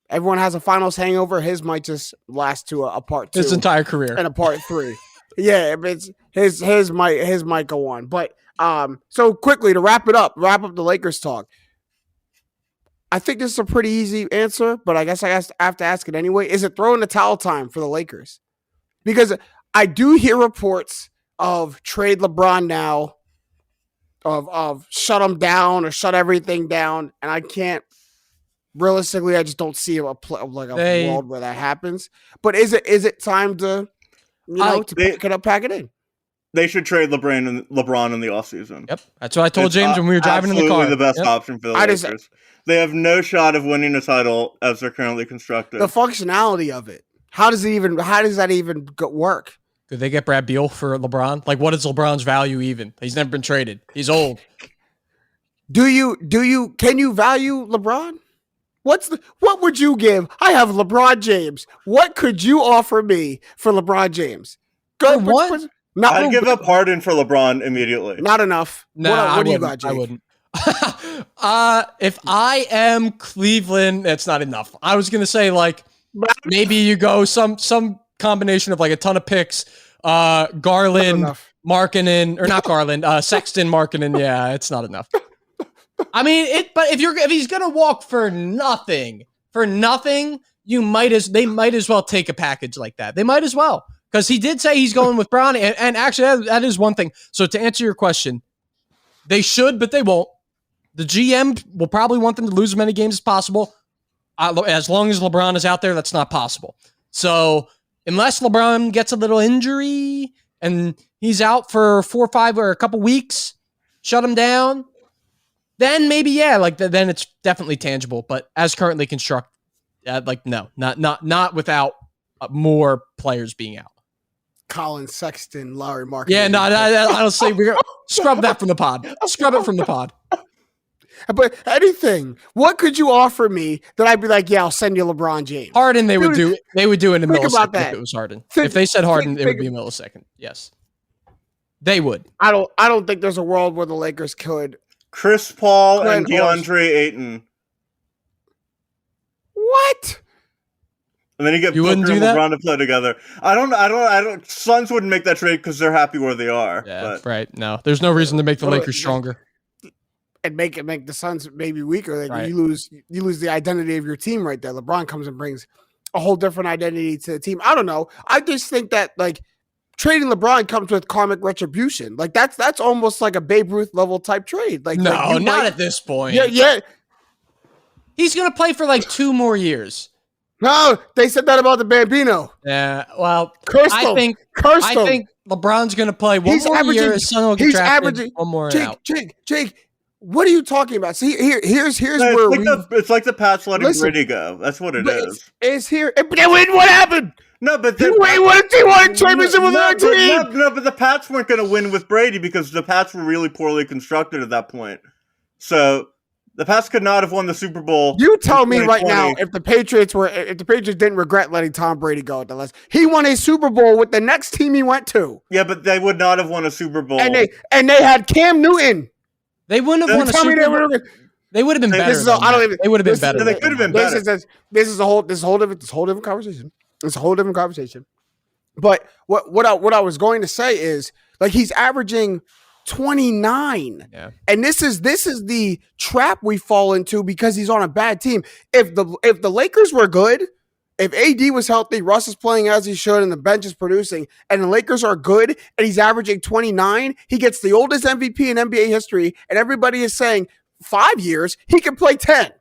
everyone has a finals hangover. His might just last to a part 2. His entire career. And a part 3. Yeah, it's his might go on. But so quickly to wrap up the Lakers talk. I think this is a pretty easy answer, but I guess I have to ask it anyway. Is it throwing the towel time for the Lakers? Because I do hear reports of trade LeBron now, of shut him down or shut everything down, and I can't. Realistically, I just don't see a world where that happens. But is it time to pack it in? They should trade LeBron in the offseason. Yep, that's what I told James when we were driving in the car. Absolutely the best option for the Lakers. They have no shot of winning a title as they're currently constructed. The functionality of it. How does that even work? Could they get Brad Beal for LeBron? Like, what is LeBron's value even? He's never been traded. He's old. Can you value LeBron? What would you give? I have LeBron James. What could you offer me for LeBron James? I'd give up Harden for LeBron immediately. Not enough. Nah, what do you got, Jake? I wouldn't. If I am Cleveland, that's not enough. I was gonna say like maybe you go some combination of like a ton of picks, Garland, Markkanen, or not Garland, Sexton, Markkanen. Yeah, it's not enough. I mean, but if he's gonna walk for nothing, they might as well take a package like that. They might as well. Because he did say he's going with Brown, and actually that is one thing. So to answer your question, they should, but they won't. The GM will probably want them to lose as many games as possible. As long as LeBron is out there, that's not possible. So unless LeBron gets a little injury and he's out for 4 or 5 or a couple weeks, shut him down, then maybe, then it's definitely tangible. But as currently constructed, no, not without more players being out. Colin Sexton, Larry Mark. Yeah, no, honestly, we're gonna scrub that from the pod. Scrub it from the pod. But anything, what could you offer me that I'd be like, yeah, I'll send you LeBron James? Harden, they would do in a millisecond that. if it was Harden. If they said Harden, it would be a millisecond. Yes, they would. I don't think there's a world where the Lakers could. Chris Paul and DeAndre Ayton. What? And then you get Booker and LeBron to play together. I don't. Suns wouldn't make that trade because they're happy where they are. Yeah, right. No, there's no reason to make the Lakers stronger. And make the Suns maybe weaker. Like you lose the identity of your team right there. LeBron comes and brings a whole different identity to the team. I don't know. I just think that trading LeBron comes with karmic retribution. Like that's almost like a Babe Ruth level type trade. Not at this point. Yeah. He's gonna play for 2 more years. No, they said that about the Bambino. Yeah, well, I think LeBron's going to play one more year. His son will get drafted one more out. Jake, what are you talking about? See, here's where it's like the Pats letting Brady go. That's what it is. It's here. But what happened? No, but he wanted a championship with their team. No, but the Pats weren't going to win with Brady because the Pats were really poorly constructed at that point. So the Pats could not have won the Super Bowl. You tell me right now if the Patriots didn't regret letting Tom Brady go at the last. He won a Super Bowl with the next team he went to. Yeah, but they would not have won a Super Bowl. And they had Cam Newton. They wouldn't have won a Super Bowl. They would have been better. They would have been better. They could have been better. This is a whole different conversation. It's a whole different conversation. But what I was going to say is he's averaging 29. Yeah. And this is the trap we fall into because he's on a bad team. If the Lakers were good, if AD was healthy, Russ is playing as he should, and the bench is producing, and the Lakers are good, and he's averaging 29, he gets the oldest MVP in NBA history, and everybody is saying 5 years, he can play 10.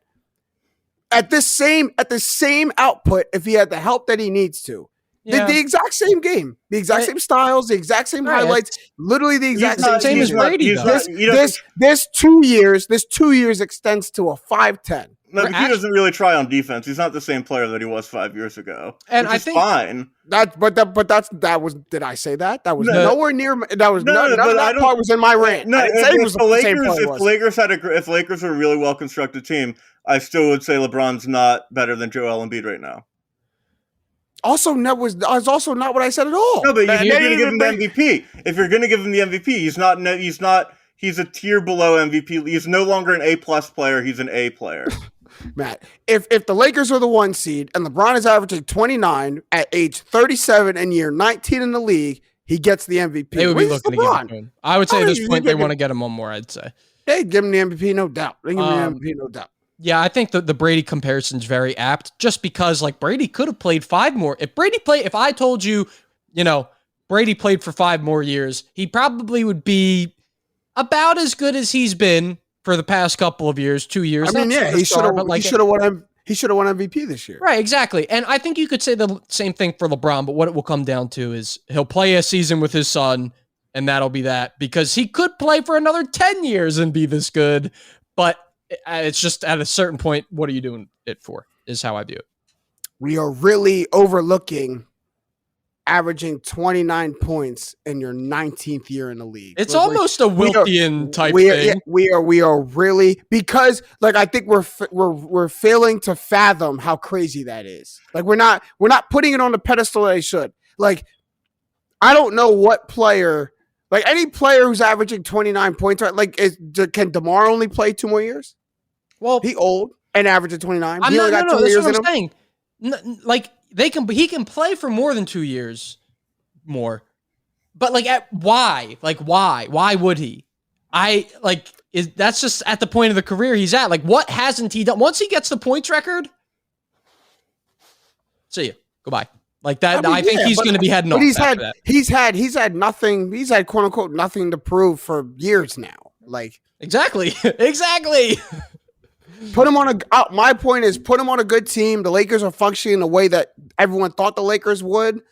At the same output, if he had the help that he needs to. Yeah. The exact same game, the exact same styles, the exact same highlights, literally the exact same as Brady. This 2 years extends to a 5-10. No, but he doesn't really try on defense. He's not the same player that he was 5 years ago. And I think fine. That was. Did I say that? That was nowhere near. That was none of that part was in my range. No, if the Lakers are a really well constructed team, I still would say LeBron's not better than Joel Embiid right now. Also, that was also not what I said at all. No, but you're going to give him the MVP. If you're going to give him the MVP, he's a tier below MVP. He's no longer an A+ player. He's an A player. Matt, if the Lakers are the 1 seed and LeBron is averaging 29 at age 37 and year 19 in the league, he gets the MVP. They would be looking to give him. I would say at this point they want to get him one more, I'd say. They give him the MVP, no doubt. Yeah, I think the Brady comparison is very apt just because Brady could have played 5 more. If I told you, Brady played for 5 more years, he probably would be about as good as he's been for the past couple of years, 2 years. I mean, he should have won MVP this year. Right, exactly. And I think you could say the same thing for LeBron, but what it will come down to is he'll play a season with his son, and that'll be that, because he could play for another 10 years and be this good, but it's just at a certain point, what are you doing it for, is how I view it. We are really overlooking averaging 29 points in your 19th year in the league. It's almost a Wiltian type thing. We are really, because I think we're failing to fathom how crazy that is. We're not putting it on the pedestal that they should. I don't know what player, any player who's averaging 29 points, can DeMar only play 2 more years? Well, he old and averaging 29. That's what I'm saying. He can play for more than 2 years more, but why? Why would he? That's just at the point of the career he's at. What hasn't he done? Once he gets the points record, see you. Goodbye. I think he's going to be heading off. He's had nothing. He's had quote unquote nothing to prove for years now. Exactly. Put him on my point is put him on a good team. The Lakers are functioning the way that everyone thought the Lakers would,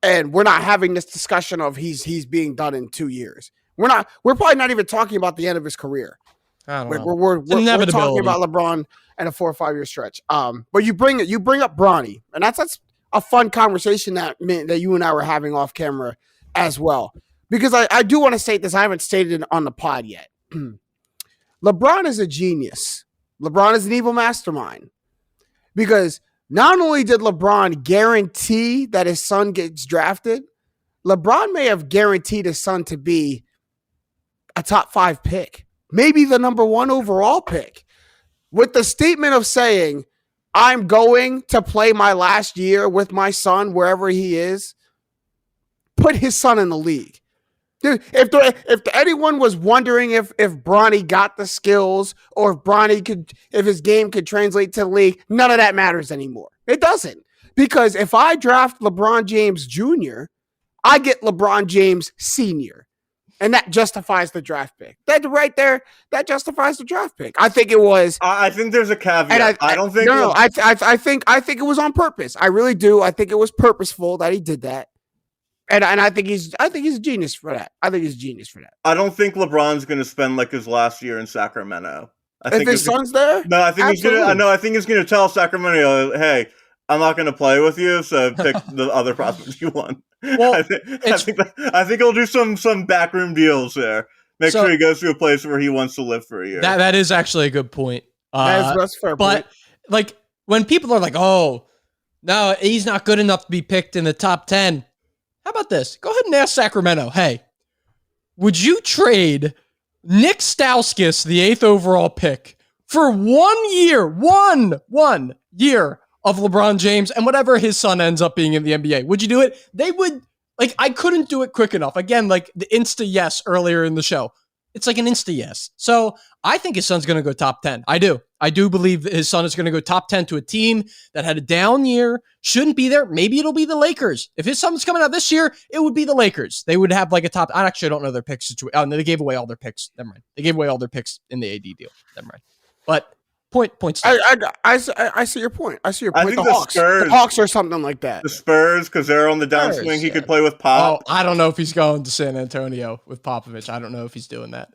and we're not having this discussion of he's being done in 2 years. We're probably not even talking about the end of his career. I don't know. We're talking about LeBron and a 4 or 5 year stretch. But you bring up Bronny, and that's a fun conversation that you and I were having off camera as well. Because I do want to state this. I haven't stated it on the pod yet. LeBron is a genius. LeBron is an evil mastermind. Because not only did LeBron guarantee that his son gets drafted, LeBron may have guaranteed his son to be a top 5 pick, maybe the number 1 overall pick, with the statement of saying, I'm going to play my last year with my son wherever he is, put his son in the league. Dude, if anyone was wondering if Bronny got the skills or if his game could translate to the league, none of that matters anymore. It doesn't. Because if I draft LeBron James Jr., I get LeBron James Sr., and that justifies the draft pick. That right there, that justifies the draft pick. I think it was. I think there's a caveat. I don't think. No, I think it was on purpose. I really do. I think it was purposeful that he did that. And I think he's a genius for that. I don't think LeBron's going to spend like his last year in Sacramento. If his son's there? No, I think he's going to tell Sacramento, hey, I'm not going to play with you, so pick the other prospects you want. Well, I think he'll do some backroom deals there. Make sure he goes to a place where he wants to live for a year. That is actually a good point. That's fair. But like when people are like, "Oh, no, he's not good enough to be picked in the top 10." How about this? Go ahead and ask Sacramento. Hey, would you trade Nick Stauskas, the 8th overall pick, for 1 year, one year of LeBron James and whatever his son ends up being in the NBA? Would you do it? They would. Like, I couldn't do it quick enough. Again, like the insta yes earlier in the show. It's like an insta yes. So I think his son's going to go top 10. I do believe his son is going to go top 10 to a team that had a down year, shouldn't be there. Maybe it'll be the Lakers. If his son's coming out this year, it would be the Lakers. They would have like a top. I actually don't know their pick situation. Oh, no, they gave away all their picks. Never mind. They gave away all their picks in the AD deal. Never mind. But points. I see your point. I think the Hawks or something like that. The Spurs, because they're on the downswing. He could play with Pop. Oh, I don't know if he's going to San Antonio with Popovich. I don't know if he's doing that.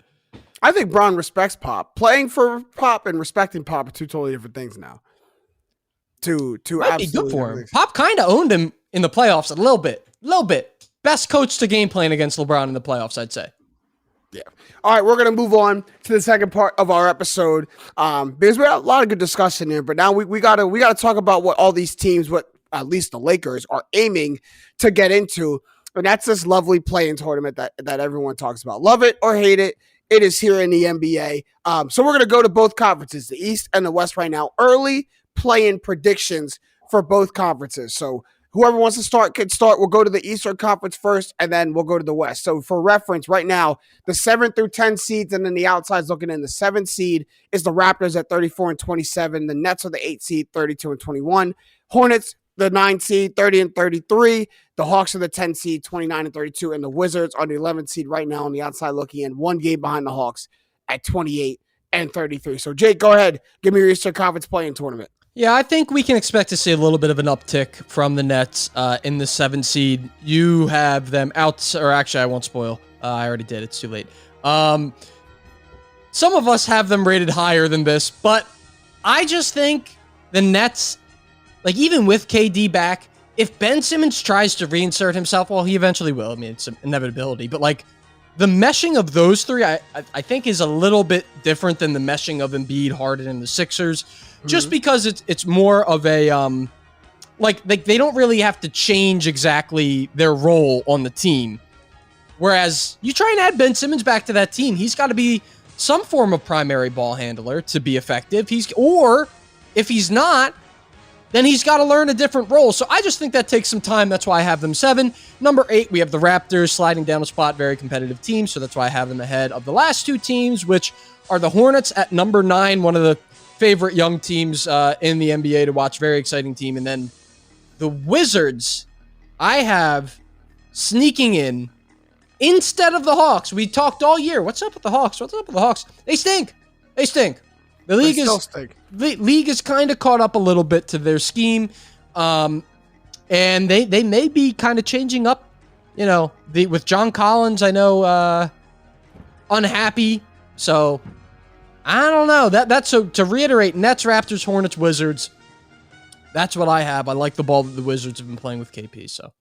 I think Bron respects Pop. Playing for Pop and respecting Pop are two totally different things now. Might be good for him. Pop kind of owned him in the playoffs a little bit. Best coach to game plan against LeBron in the playoffs, I'd say. Yeah. All right, we're going to move on to the second part of our episode because we had a lot of good discussion here, but now we got to talk about what all these teams, what at least the Lakers are aiming to get into, and that's this lovely play-in tournament that everyone talks about. Love it or hate it, it is here in the NBA. So we're going to go to both conferences, the East and the West right now. Early play-in predictions for both conferences. So whoever wants to start can start. We'll go to the Eastern Conference first, and then we'll go to the West. So for reference, right now, the 7 through 10 seeds, and then the outside's looking in. The 7 seed is the Raptors at 34-27. The Nets are the 8 seed, 32-21. Hornets, the 9 seed, 30-33. The Hawks are the 10 seed, 29-32. And the Wizards are the 11 seed right now on the outside looking in. 1 game behind the Hawks at 28-33. So, Jake, go ahead. Give me your Eastern Conference play-in tournament. Yeah, I think we can expect to see a little bit of an uptick from the Nets in the 7 seed. You have them out, or actually, I won't spoil. I already did. It's too late. Some of us have them rated higher than this, but I just think the Nets, like even with KD back, if Ben Simmons tries to reinsert himself, well, he eventually will. I mean, it's an inevitability, but like the meshing of those three, I think is a little bit different than the meshing of Embiid, Harden, and the Sixers. Just because it's more of a like they don't really have to change exactly their role on the team. Whereas you try and add Ben Simmons back to that team, he's got to be some form of primary ball handler to be effective. Or if he's not, then he's got to learn a different role. So I just think that takes some time. That's why I have them 7. Number 8, we have the Raptors sliding down a spot, very competitive team. So that's why I have them ahead of the last 2 teams, which are the Hornets at number 9, one of the favorite young teams in the NBA to watch. Very exciting team. And then the Wizards, I have sneaking in instead of the Hawks. We talked all year. What's up with the Hawks? They stink. The league is kind of caught up a little bit to their scheme, and they may be kind of changing up. With John Collins, I know unhappy. So I don't know. That's so to reiterate: Nets, Raptors, Hornets, Wizards. That's what I have. I like the ball that the Wizards have been playing with KP. So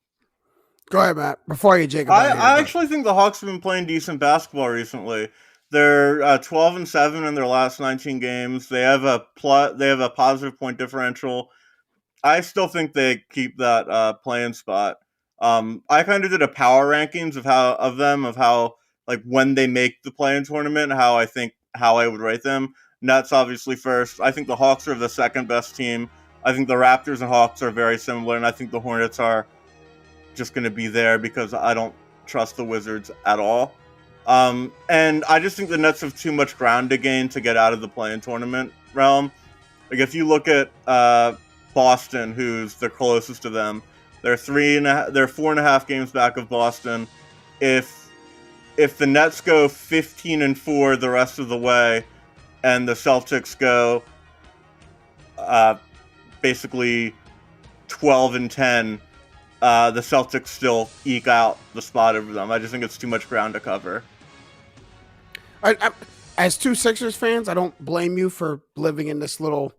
go ahead, Matt. Before you, Jacob. I actually think the Hawks have been playing decent basketball recently. They're 12-7 in their last 19 games. They have a positive point differential. I still think they keep that playing spot. I kind of did a power rankings of how like when they make the play-in tournament, how I would rate them. Nets obviously first. I think the Hawks are the second best team. I think the Raptors and Hawks are very similar, and I think the Hornets are just going to be there because I don't trust the Wizards at all. And I just think the Nets have too much ground to gain to get out of the play-in tournament realm. Like if you look at Boston, who's the closest to them, they're 4.5 games back of Boston. If the Nets go 15-4 the rest of the way, and the Celtics go basically 12-10, the Celtics still eke out the spot over them. I just think it's too much ground to cover. As two Sixers fans, I don't blame you for living in this little,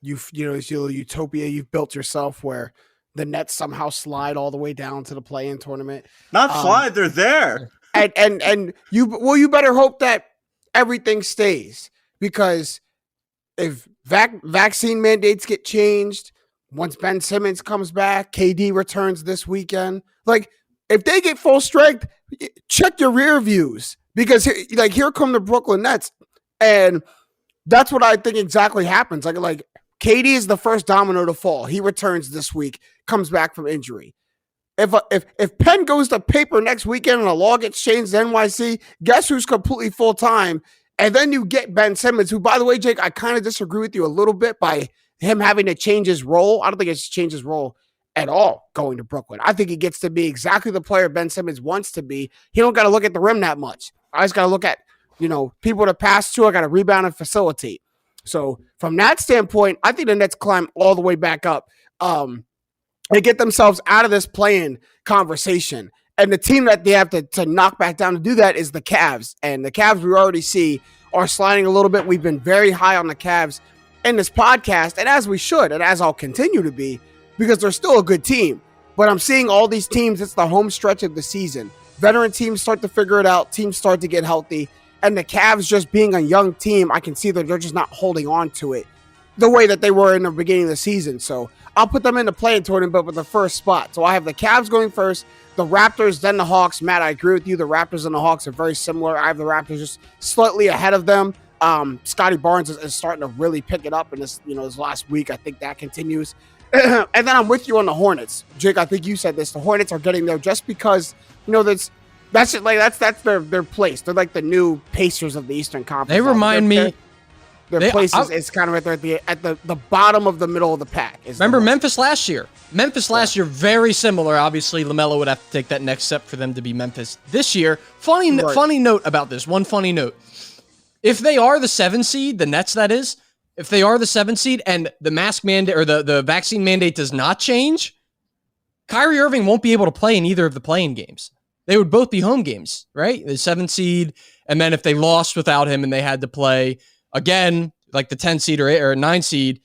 this little utopia you've built yourself, where the Nets somehow slide all the way down to the play-in tournament. Not slide, they're there. And you better hope that everything stays, because if vaccine mandates get changed, once Ben Simmons comes back, KD returns this weekend, like if they get full strength, check your rear views, because here come the Brooklyn Nets, and that's what I think exactly happens. Like KD is the first domino to fall. He returns this week, comes back from injury. If Penn goes to paper next weekend and the law gets changed to NYC, guess who's completely full time? And then you get Ben Simmons, who, by the way, Jake, I kind of disagree with you a little bit by him having to change his role. I don't think it's changed his role at all going to Brooklyn. I think he gets to be exactly the player Ben Simmons wants to be. He don't got to look at the rim that much. I just got to look at, people to pass to. I got to rebound and facilitate. So from that standpoint, I think the Nets climb all the way back up. They get themselves out of this play-in conversation. And the team that they have to knock back down to do that is the Cavs. And the Cavs, we already see, are sliding a little bit. We've been very high on the Cavs in this podcast, and as we should, and as I'll continue to be, because they're still a good team. But I'm seeing all these teams, it's the home stretch of the season. Veteran teams start to figure it out. Teams start to get healthy. And the Cavs, just being a young team, I can see that they're just not holding on to it the way that they were in the beginning of the season. So I'll put them in the play-in tournament, but with the first spot. So I have the Cavs going first, the Raptors, then the Hawks. Matt, I agree with you. The Raptors and the Hawks are very similar. I have the Raptors just slightly ahead of them. Scotty Barnes is starting to really pick it up in this last week. I think that continues. And then I'm with you on the Hornets. Jake, I think you said this. The Hornets are getting there just because, that's their place. They're like the new Pacers of the Eastern Conference. They remind me. Their place is kind of right there at the bottom of the middle of the pack. Remember Memphis last year? Memphis last year, very similar. Obviously, LaMelo would have to take that next step for them to be Memphis this year. Funny note about this. One funny note. If they are the 7 seed, the Nets that is, if they are the 7 seed and the mask mandate or the vaccine mandate does not change, Kyrie Irving won't be able to play in either of the play-in games. They would both be home games, right? The 7 seed, and then if they lost without him and they had to play again, like the 10 seed or 9 seed,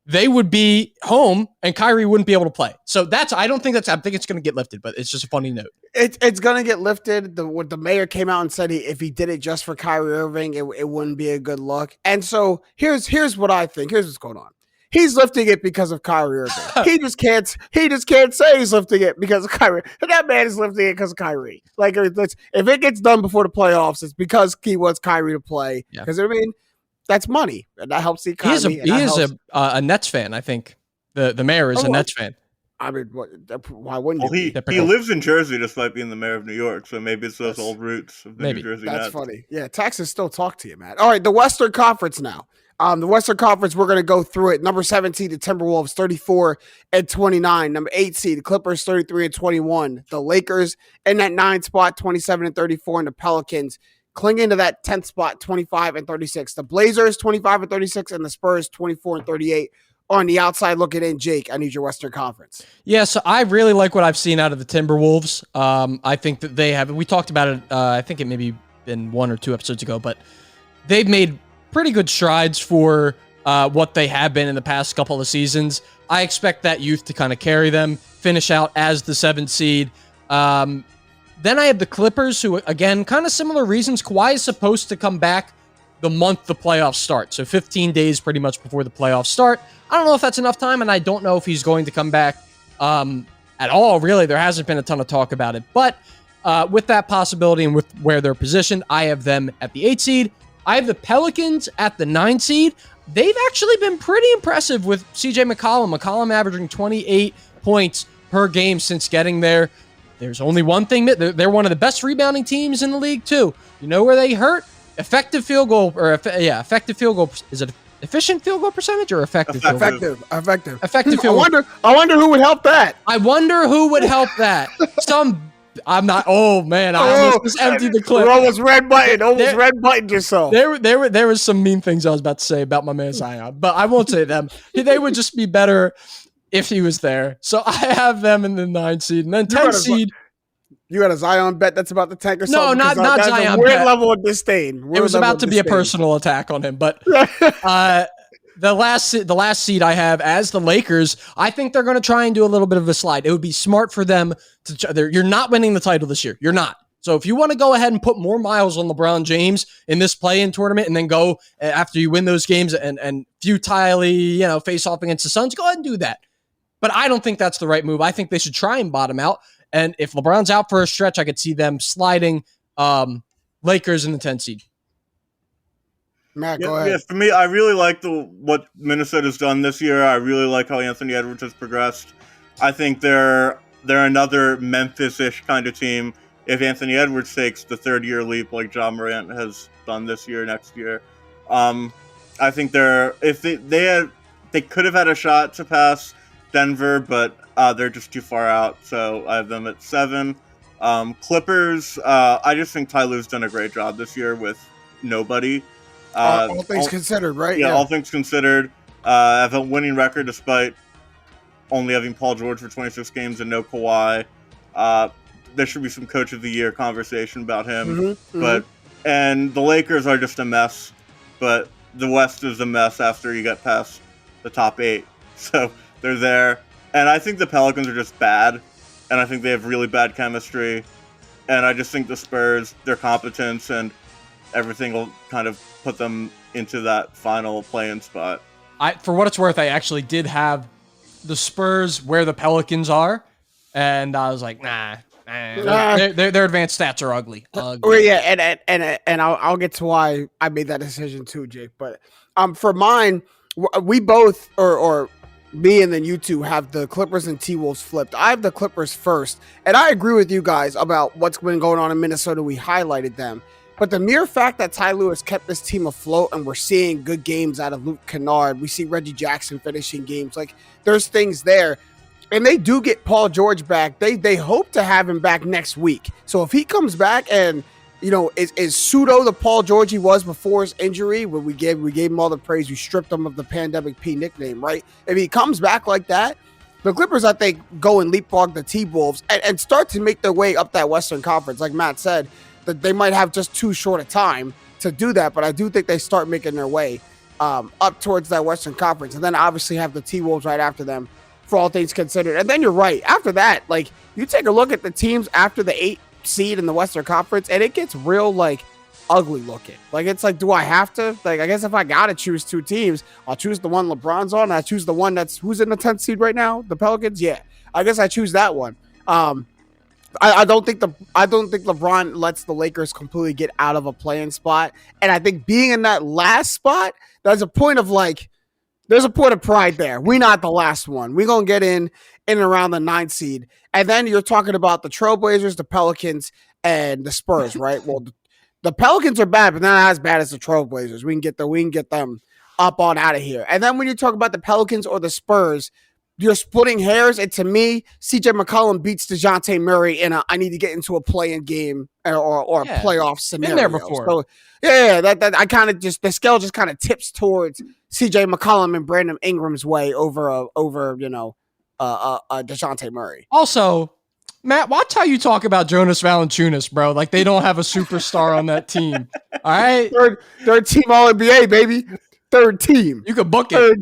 they would be home and Kyrie wouldn't be able to play. So I think it's going to get lifted, but it's just a funny note. It's going to get lifted. The mayor came out and said if he did it just for Kyrie Irving, it wouldn't be a good look. And so here's what I think. Here's what's going on. He's lifting it because of Kyrie Irving. He just can't say he's lifting it because of Kyrie. That man is lifting it because of Kyrie. Like, if it gets done before the playoffs, it's because he wants Kyrie to play. Because that's money, and that helps the economy. He is a Nets fan. I think the mayor is a Nets fan. I mean, why wouldn't he lives in Jersey despite being the mayor of New York, so maybe it's those old roots of the New Jersey Nets. That's funny. Yeah, Texas still talk to you, man. All right, the Western Conference now. The Western Conference, we're going to go through it. Number 7 seed, the Timberwolves, 34-29. Number 8 seed, the Clippers, 33-21. The Lakers in that 9 spot, 27-34. And the Pelicans clinging to that 10th spot, 25-36. The Blazers 25-36, and the Spurs 24-38. On the outside looking in, Jake, I need your Western Conference. Yeah, so I really like what I've seen out of the Timberwolves. I think that they have, we talked about it, I think it maybe been 1 or 2 episodes ago, but they've made pretty good strides for what they have been in the past couple of seasons. I expect that youth to kind of carry them, finish out as the 7th seed. Then I have the Clippers, who, again, kind of similar reasons. Kawhi is supposed to come back the month the playoffs start, so 15 days pretty much before the playoffs start. I don't know if that's enough time, and I don't know if he's going to come back at all, really. There hasn't been a ton of talk about it, but with that possibility and with where they're positioned, I have them at the 8 seed. I have the Pelicans at the 9 seed. They've actually been pretty impressive with CJ McCollum. McCollum averaging 28 points per game since getting there. There's only one thing. They're one of the best rebounding teams in the league, too. You know where they hurt? Effective field goal, or effective field goal. Is it efficient field goal percentage or effective? Effective field goal. I wonder who would help that. I'm not. Oh man, I almost just emptied the clip. Almost red button yourself. There was some mean things I was about to say about my man Zion, but I won't say them. They would just be better if he was there. So I have them in the 9 seed, and then 10 seed. You got a Zion bet that's about to tank or something? No, not Zion. Weird bet. Level of disdain. It was about to be a personal attack on him, but the last seed I have as the Lakers. I think they're going to try and do a little bit of a slide. It would be smart for them to. You're not winning the title this year. You're not. So if you want to go ahead and put more miles on LeBron James in this play-in tournament, and then go after you win those games and futilely, face off against the Suns, go ahead and do that. But I don't think that's the right move. I think they should try and bottom out. And if LeBron's out for a stretch, I could see them sliding Lakers in the 10 seed. Matt, go ahead. Yeah, for me, I really like what Minnesota's done this year. I really like how Anthony Edwards has progressed. I think they're another Memphis-ish kind of team if Anthony Edwards takes the third-year leap like Ja Morant has done this year, next year. I think they could have had a shot to pass Denver, but they're just too far out, so I have them at 7. Clippers, I just think Ty Lue's done a great job this year with nobody. All things considered, right? Yeah, all things considered. Have a winning record despite only having Paul George for 26 games and no Kawhi. There should be some Coach of the Year conversation about him. And the Lakers are just a mess, but the West is a mess after you get past the top 8. So they're there. And I think the Pelicans are just bad, and I think they have really bad chemistry. And I just think the Spurs, their competence and everything will kind of put them into that final play-in spot. For what it's worth, I actually did have the Spurs where the Pelicans are, and I was like, nah. Their advanced stats are ugly. Yeah, and I'll get to why I made that decision too, Jake. But for mine, we both or me and then you two have the Clippers and T-Wolves flipped. I have the Clippers first, and I agree with you guys about what's been going on in Minnesota. We highlighted them. But the mere fact that Ty Lue has kept this team afloat and we're seeing good games out of Luke Kennard, we see Reggie Jackson finishing games, like there's things there. And they do get Paul George back. They hope to have him back next week. So if he comes back and, is pseudo the Paul George he was before his injury, when we gave him all the praise, we stripped him of the Pandemic P nickname, right? If he comes back like that, the Clippers, I think, go and leapfrog the T-Wolves and start to make their way up that Western Conference. Like Matt said, that they might have just too short a time to do that, but I do think they start making their way up towards that Western Conference. And then obviously have the T-Wolves right after them, for all things considered. And then you're right. After that, like, you take a look at the teams after the 8 seed in the Western Conference, and it gets real, like, ugly looking. Like, it's like, do I have to? Like, I guess if I got to choose 2 teams, I'll choose the one LeBron's on, and I choose the one who's in the 10th seed right now? The Pelicans? Yeah. I guess I choose that one. I don't think LeBron lets the Lakers completely get out of a play-in spot. And I think being in that last spot, there's a point of pride there. We're not the last one. We're going to get in and around the 9th seed. And then you're talking about the Trailblazers, the Pelicans, and the Spurs, right? Well, the Pelicans are bad, but they're not as bad as the Trailblazers. We can get them up on out of here. And then when you talk about the Pelicans or the Spurs, you're splitting hairs. And to me, CJ McCollum beats DeJounte Murray in I need to get into a play-in game or a playoff scenario. Been there before. So that I kind of just, the scale just kind of tips towards CJ McCollum and Brandon Ingram's way over DeJounte Murray. Also, Matt, watch how you talk about Jonas Valanciunas, bro. Like they don't have a superstar on that team. All right, third team All NBA, baby. Third team. You can book it.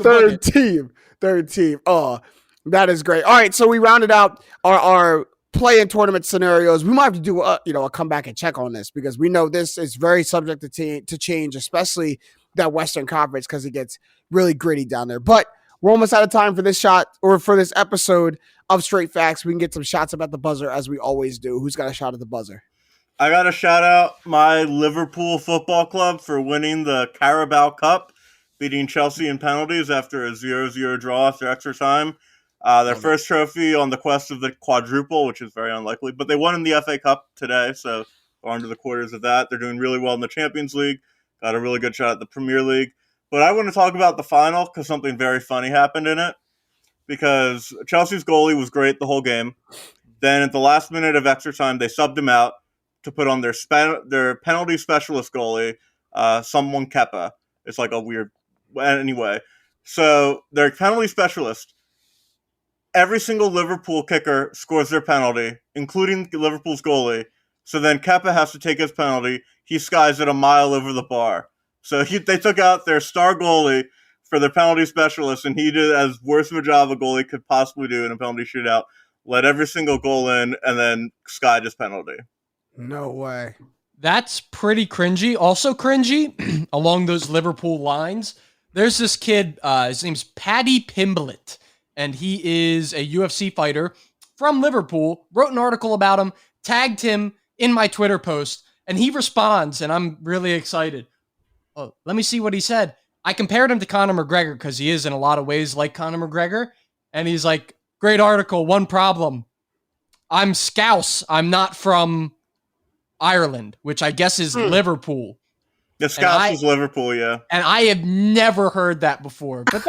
Third team. Oh, that is great. All right, so we rounded out our play-in tournament scenarios. We might have to do a comeback and check on this because we know this is very subject to change, especially that Western Conference because it gets really gritty down there. But we're almost out of time for this episode of Straight Facts. We can get some shots about the buzzer as we always do. Who's got a shot at the buzzer? I got to shout out my Liverpool Football Club for winning the Carabao Cup, beating Chelsea in penalties after a 0-0 draw after extra time. Their first trophy on the quest of the quadruple, which is very unlikely. But they won in the FA Cup today, so we're on to the quarters of that. They're doing really well in the Champions League. Got a really good shot at the Premier League. But I want to talk about the final because something very funny happened in it. Because Chelsea's goalie was great the whole game. Then at the last minute of extra time, they subbed him out to put on their penalty specialist goalie, someone Kepa. It's like a weird... Anyway, so their penalty specialist, every single Liverpool kicker scores their penalty, including Liverpool's goalie. So then Kepa has to take his penalty. He skies it a mile over the bar. So they took out their star goalie for their penalty specialist, and he did as worse of a job a goalie could possibly do in a penalty shootout. Let every single goal in, and then skied his penalty. No way. That's pretty cringy. Also cringy, along those Liverpool lines, there's this kid, his name's Paddy Pimblett, and he is a UFC fighter from Liverpool, wrote an article about him, tagged him in my Twitter post, and he responds, and I'm really excited. Oh, let me see what he said. I compared him to Conor McGregor because he is in a lot of ways like Conor McGregor, and he's like, great article, one problem. I'm Scouse. I'm not from Ireland, which I guess is Liverpool. The Scouse is Liverpool, yeah. And I have never heard that before. But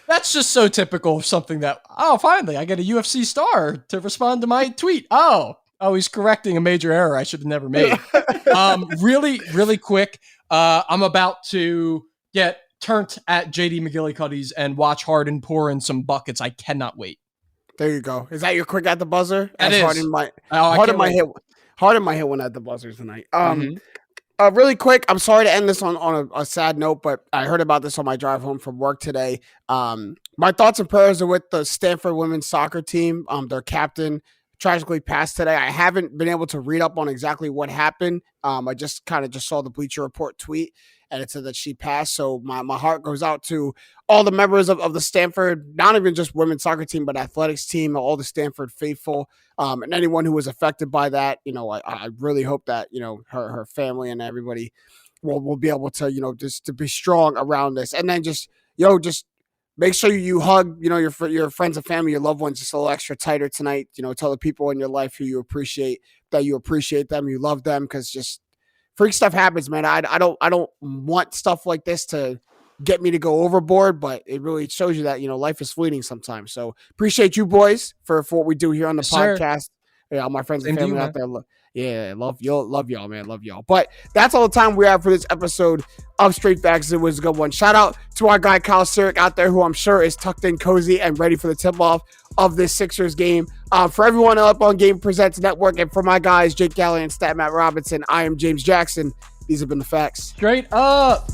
that's just so typical of something that, finally, I get a UFC star to respond to my tweet. Oh, he's correcting a major error I should have never made. Really, really quick. I'm about to get turned at JD McGillicuddy's and watch Harden pour in some buckets. I cannot wait. There you go. Is that your quick at the buzzer? It is. Harden might hit one at the buzzer tonight. Really quick, I'm sorry to end this on a sad note, but I heard about this on my drive home from work today. My thoughts and prayers are with the Stanford women's soccer team. Their captain tragically passed today. I haven't been able to read up on exactly what happened. I just saw the Bleacher Report tweet, and it said that she passed. So my heart goes out to all the members of the Stanford, not even just women's soccer team, but athletics team, all the Stanford faithful, and anyone who was affected by that. I really hope that, her family and everybody will be able to, just to be strong around this. And then just make sure you hug, your friends and family, your loved ones just a little extra tighter tonight. Tell the people in your life who you appreciate that you appreciate them, you love them, because just freak stuff happens, man. I don't want stuff like this to get me to go overboard, but it really shows you that, life is fleeting sometimes. So appreciate you boys for what we do here on the podcast. Yeah, all my friends and family out there. Yeah, love y'all, man. Love y'all. But that's all the time we have for this episode of Straight Facts. It was a good one. Shout out to our guy Kyle Sirik out there, who I'm sure is tucked in cozy and ready for the tip-off of this Sixers game. For everyone up on Game Presents Network, and for my guys, Jake Galley and Stat Matt Robinson, I am James Jackson. These have been the facts. Straight up.